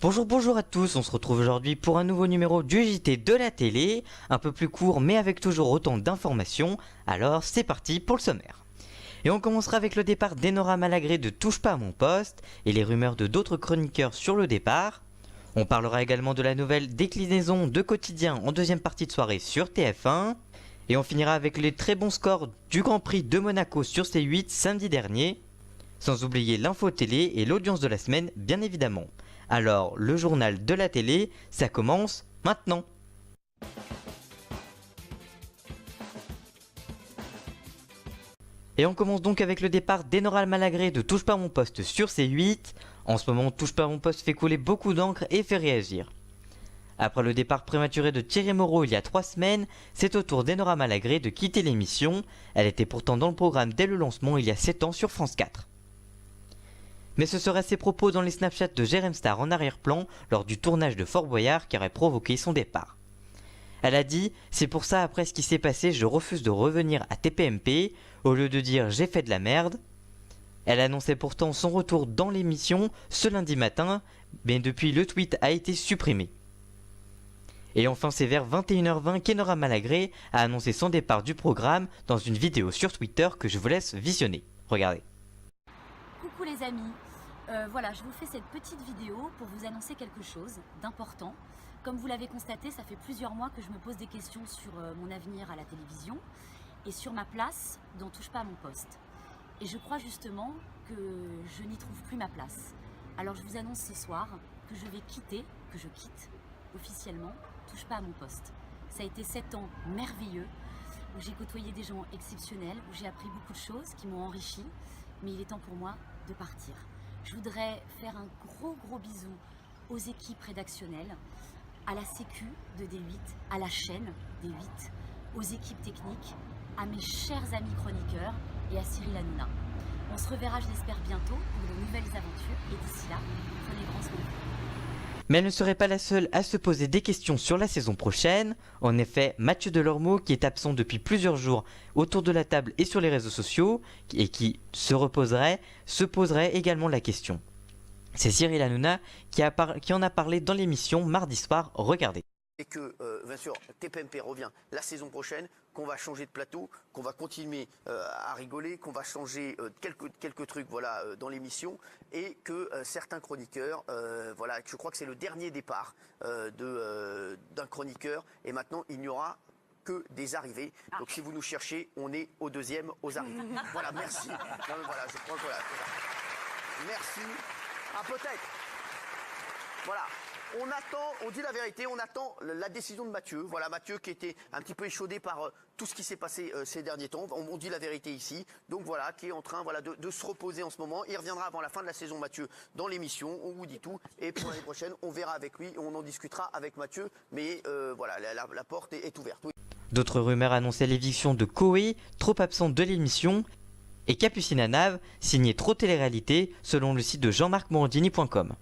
Bonjour à tous, on se retrouve aujourd'hui pour un nouveau numéro du JT de la télé, un peu plus court mais avec toujours autant d'informations, alors c'est parti pour le sommaire. Et on commencera avec le départ d'Enora Malagré de Touche pas à mon poste et les rumeurs de d'autres chroniqueurs sur le départ. On parlera également de la nouvelle déclinaison de Quotidien en deuxième partie de soirée sur TF1. Et on finira avec les très bons scores du Grand Prix de Monaco sur C8 samedi dernier. Sans oublier l'info télé et l'audience de la semaine bien évidemment. Alors, le journal de la télé, ça commence maintenant. Et on commence donc avec le départ d'Enora Malagré de Touche pas à mon poste sur C8. En ce moment, Touche pas à mon poste fait couler beaucoup d'encre et fait réagir. Après le départ prématuré de Thierry Moreau il y a 3 semaines, c'est au tour d'Enora Malagré de quitter l'émission. Elle était pourtant dans le programme dès le lancement il y a 7 ans sur France 4. Mais ce seraient ses propos dans les Snapchats de Jérém Star en arrière-plan lors du tournage de Fort Boyard qui aurait provoqué son départ. Elle a dit « C'est pour ça après ce qui s'est passé je refuse de revenir à TPMP au lieu de dire j'ai fait de la merde ». Elle annonçait pourtant son retour dans l'émission ce lundi matin, mais depuis le tweet a été supprimé. Et enfin c'est vers 21h20 qu'Enora Malagré a annoncé son départ du programme dans une vidéo sur Twitter que je vous laisse visionner. Regardez. Coucou les amis, voilà, je vous fais cette petite vidéo pour vous annoncer quelque chose d'important. Comme vous l'avez constaté, ça fait plusieurs mois que je me pose des questions sur mon avenir à la télévision et sur ma place dans Touche pas à mon poste. Et je crois justement que je n'y trouve plus ma place. Alors je vous annonce ce soir que je quitte officiellement Touche pas à mon poste. Ça a été 7 ans merveilleux où j'ai côtoyé des gens exceptionnels, où j'ai appris beaucoup de choses qui m'ont enrichi, mais il est temps pour moi de partir. Je voudrais faire un gros bisou aux équipes rédactionnelles, à la sécu de D8, à la chaîne D8, aux équipes techniques, à mes chers amis chroniqueurs et à Cyril Hanouna. On se reverra, je l'espère, bientôt pour de nouvelles aventures et d'ici là, prenez grand soin de vous. Mais elle ne serait pas la seule à se poser des questions sur la saison prochaine. En effet, Mathieu Delormeau, qui est absent depuis plusieurs jours autour de la table et sur les réseaux sociaux, et qui se poserait également la question. C'est Cyril Hanouna qui en a parlé dans l'émission mardi soir, regardez. Et que, bien sûr, TPMP revient la saison prochaine, qu'on va changer de plateau, qu'on va continuer à rigoler, qu'on va changer quelques trucs voilà, dans l'émission, et que certains chroniqueurs, voilà, je crois que c'est le dernier départ d'un chroniqueur, et maintenant il n'y aura que des arrivées. Donc si vous nous cherchez, on est au deuxième aux arrivées. Voilà, merci. Non, mais voilà, je crois que voilà. Merci. Ah, peut-être. Voilà. On dit la vérité, on attend la décision de Mathieu. Voilà, Mathieu qui était un petit peu échaudé par tout ce qui s'est passé ces derniers temps. On dit la vérité ici. Donc voilà, qui est en train voilà, de se reposer en ce moment. Il reviendra avant la fin de la saison, Mathieu, dans l'émission. On vous dit tout. Et pour l'année prochaine, on verra avec lui. On en discutera avec Mathieu. Mais voilà, la porte est ouverte. Oui. D'autres rumeurs annonçaient l'éviction de Koé, trop absent de l'émission, et Capucine Nave, signé trop télé-réalité, selon le site de jean-marc-morandini.com.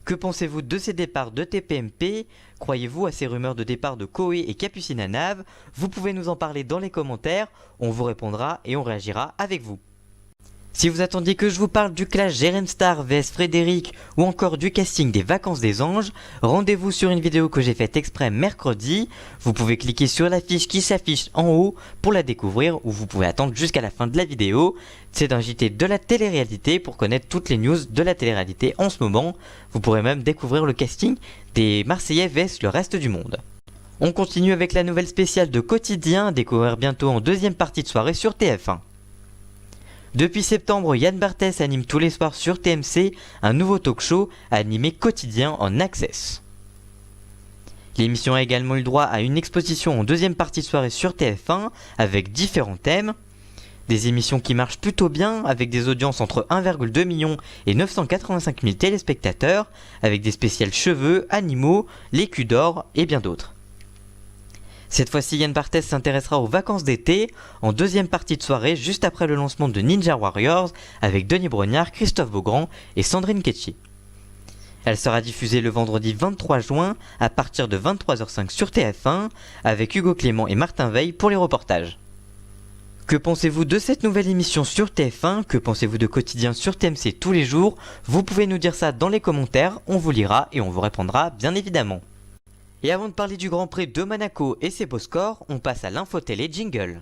Que pensez-vous de ces départs de TPMP? Croyez-vous à ces rumeurs de départ de Koé et Capucine Nave? Vous pouvez nous en parler dans les commentaires, on vous répondra et on réagira avec vous. Si vous attendiez que je vous parle du clash Jérém Star vs Frédéric ou encore du casting des Vacances des Anges, rendez-vous sur une vidéo que j'ai faite exprès mercredi. Vous pouvez cliquer sur la fiche qui s'affiche en haut pour la découvrir ou vous pouvez attendre jusqu'à la fin de la vidéo. C'est un JT de la télé-réalité pour connaître toutes les news de la télé-réalité en ce moment. Vous pourrez même découvrir le casting des Marseillais vs le reste du monde. On continue avec la nouvelle spéciale de Quotidien à découvrir bientôt en deuxième partie de soirée sur TF1. Depuis septembre, Yann Barthès anime tous les soirs sur TMC un nouveau talk-show animé Quotidien en access. L'émission a également eu droit à une exposition en deuxième partie de soirée sur TF1 avec différents thèmes. Des émissions qui marchent plutôt bien avec des audiences entre 1,2 million et 985 000 téléspectateurs avec des spéciales cheveux, animaux, l'écu d'or et bien d'autres. Cette fois-ci, Yann Barthès s'intéressera aux vacances d'été en deuxième partie de soirée juste après le lancement de Ninja Warriors avec Denis Brognard, Christophe Beaugrand et Sandrine Ketchi. Elle sera diffusée le vendredi 23 juin à partir de 23h05 sur TF1 avec Hugo Clément et Martin Veil pour les reportages. Que pensez-vous de cette nouvelle émission sur TF1? Que pensez-vous de Quotidien sur TMC tous les jours? Vous pouvez nous dire ça dans les commentaires, on vous lira et on vous répondra bien évidemment. Et avant de parler du Grand Prix de Monaco et ses beaux scores, on passe à l'info télé jingle.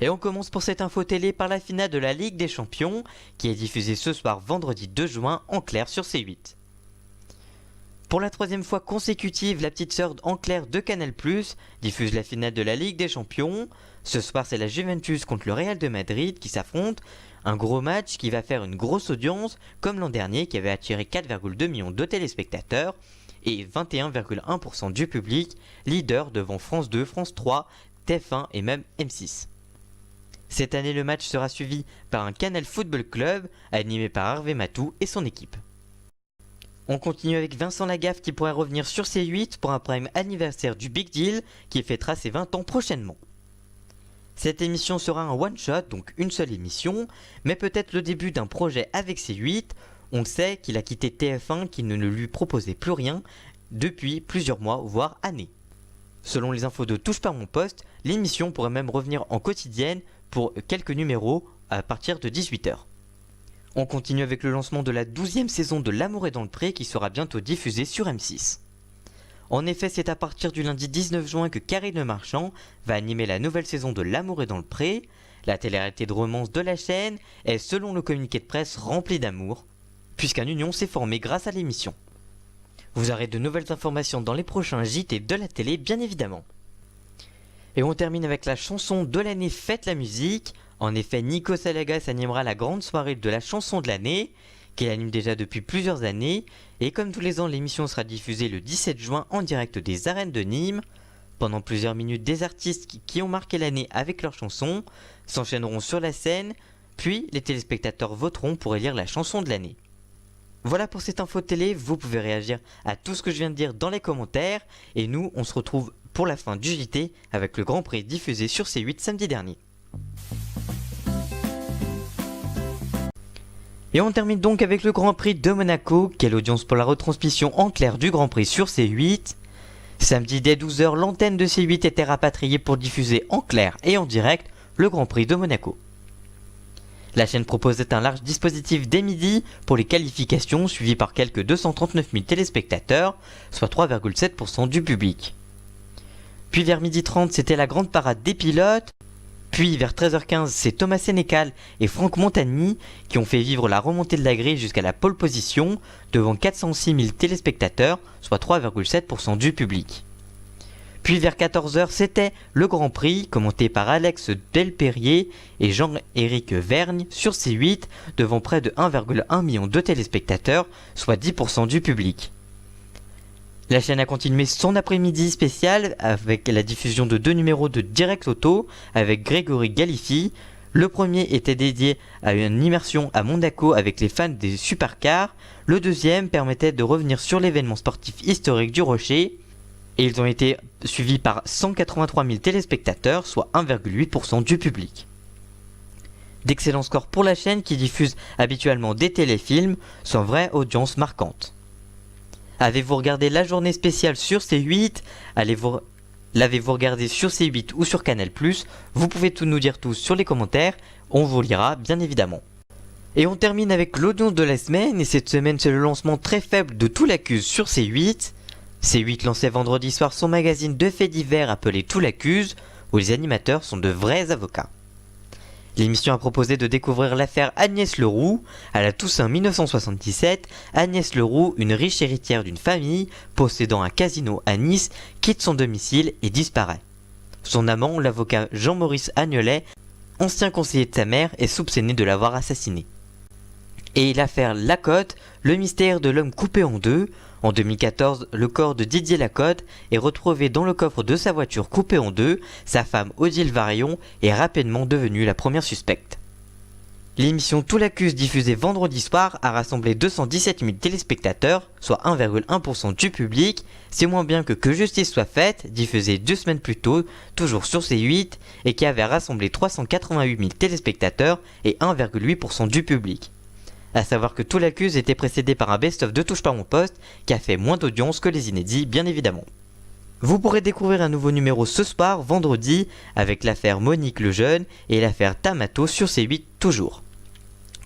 Et on commence pour cette info télé par la finale de la Ligue des Champions, qui est diffusée ce soir vendredi 2 juin en clair sur C8. Pour la troisième fois consécutive, la petite sœur en clair de Canal+, diffuse la finale de la Ligue des Champions. Ce soir, c'est la Juventus contre le Real de Madrid qui s'affrontent. Un gros match qui va faire une grosse audience, comme l'an dernier qui avait attiré 4,2 millions de téléspectateurs et 21,1% du public, leader devant France 2, France 3, TF1 et même M6. Cette année, le match sera suivi par un Canal Football Club animé par Hervé Matou et son équipe. On continue avec Vincent Lagaffe qui pourrait revenir sur C8 pour un prime anniversaire du Big Deal qui fêtera ses 20 ans prochainement. Cette émission sera un one-shot, donc une seule émission, mais peut-être le début d'un projet avec C8. On le sait qu'il a quitté TF1 qui ne lui proposait plus rien depuis plusieurs mois, voire années. Selon les infos de Touche pas mon poste, l'émission pourrait même revenir en quotidienne pour quelques numéros à partir de 18h. On continue avec le lancement de la 12e saison de L'amour est dans le pré qui sera bientôt diffusée sur M6. En effet, c'est à partir du lundi 19 juin que Karine Le Marchand va animer la nouvelle saison de L'amour est dans le pré. La télé-réalité de romance de la chaîne est, selon le communiqué de presse, remplie d'amour, puisqu'un union s'est formé grâce à l'émission. Vous aurez de nouvelles informations dans les prochains JT de la télé, bien évidemment. Et on termine avec la chanson de l'année Faites la musique. En effet, Nico Saliagas animera la grande soirée de la chanson de l'année, qu'il anime déjà depuis plusieurs années, et comme tous les ans, l'émission sera diffusée le 17 juin en direct des arènes de Nîmes. Pendant plusieurs minutes, des artistes qui ont marqué l'année avec leurs chansons s'enchaîneront sur la scène, puis les téléspectateurs voteront pour élire la chanson de l'année. Voilà pour cette info télé, vous pouvez réagir à tout ce que je viens de dire dans les commentaires, et nous, on se retrouve pour la fin du JT avec le Grand Prix diffusé sur C8 samedi dernier. Et on termine donc avec le Grand Prix de Monaco. Quelle audience pour la retransmission en clair du Grand Prix sur C8. Samedi dès 12h, l'antenne de C8 était rapatriée pour diffuser en clair et en direct le Grand Prix de Monaco. La chaîne proposait un large dispositif dès midi pour les qualifications, suivi par quelques 239 000 téléspectateurs, soit 3,7% du public. Puis vers 12h30, c'était la grande parade des pilotes. Puis vers 13h15, c'est Thomas Sénécal et Franck Montagny qui ont fait vivre la remontée de la grille jusqu'à la pole position devant 406 000 téléspectateurs, soit 3,7% du public. Puis vers 14h, c'était le Grand Prix commenté par Alex Delperrier et Jean-Éric Vergne sur C8 devant près de 1,1 million de téléspectateurs, soit 10% du public. La chaîne a continué son après-midi spécial avec la diffusion de 2 numéros de Direct Auto avec Grégory Galifi. Le premier était dédié à une immersion à Monaco avec les fans des supercars. Le deuxième permettait de revenir sur l'événement sportif historique du Rocher. Et ils ont été suivis par 183 000 téléspectateurs, soit 1,8% du public. D'excellents scores pour la chaîne qui diffuse habituellement des téléfilms, sans vraie audience marquante. Avez-vous regardé la journée spéciale sur C8? L'avez-vous regardé sur C8 ou sur Canal+? Vous pouvez tout nous dire tous sur les commentaires, on vous lira bien évidemment. Et on termine avec l'audience de la semaine, et cette semaine c'est le lancement très faible de Tout l'accuse sur C8. C8 lançait vendredi soir son magazine de faits divers appelé Tout l'accuse, où les animateurs sont de vrais avocats. L'émission a proposé de découvrir l'affaire Agnès Leroux. À la Toussaint 1977, Agnès Leroux, une riche héritière d'une famille possédant un casino à Nice, quitte son domicile et disparaît. Son amant, l'avocat Jean-Maurice Agnolet, ancien conseiller de sa mère, est soupçonné de l'avoir assassinée. Et l'affaire Lacotte, le mystère de l'homme coupé en deux. En 2014, le corps de Didier Lacotte est retrouvé dans le coffre de sa voiture coupée en deux. Sa femme Odile Varion est rapidement devenue la première suspecte. L'émission Tout l'accuse diffusée vendredi soir a rassemblé 217 000 téléspectateurs, soit 1,1% du public. C'est moins bien que justice soit faite, diffusée 2 semaines plus tôt, toujours sur C8, et qui avait rassemblé 388 000 téléspectateurs et 1,8% du public. A savoir que Tout l'accuse était précédé par un best-of de Touche pas mon poste qui a fait moins d'audience que les inédits bien évidemment. Vous pourrez découvrir un nouveau numéro ce soir, vendredi, avec l'affaire Monique Lejeune et l'affaire Tamato sur C8 toujours.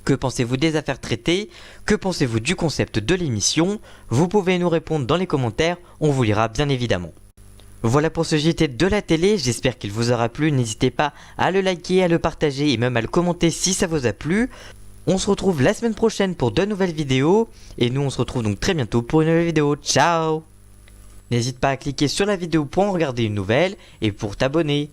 Que pensez-vous des affaires traitées? Que pensez-vous du concept de l'émission? Vous pouvez nous répondre dans les commentaires, on vous lira bien évidemment. Voilà pour ce JT de la télé, j'espère qu'il vous aura plu, n'hésitez pas à le liker, à le partager et même à le commenter si ça vous a plu. On se retrouve la semaine prochaine pour de nouvelles vidéos, et nous on se retrouve donc très bientôt pour une nouvelle vidéo, ciao! N'hésite pas à cliquer sur la vidéo pour en regarder une nouvelle, et pour t'abonner.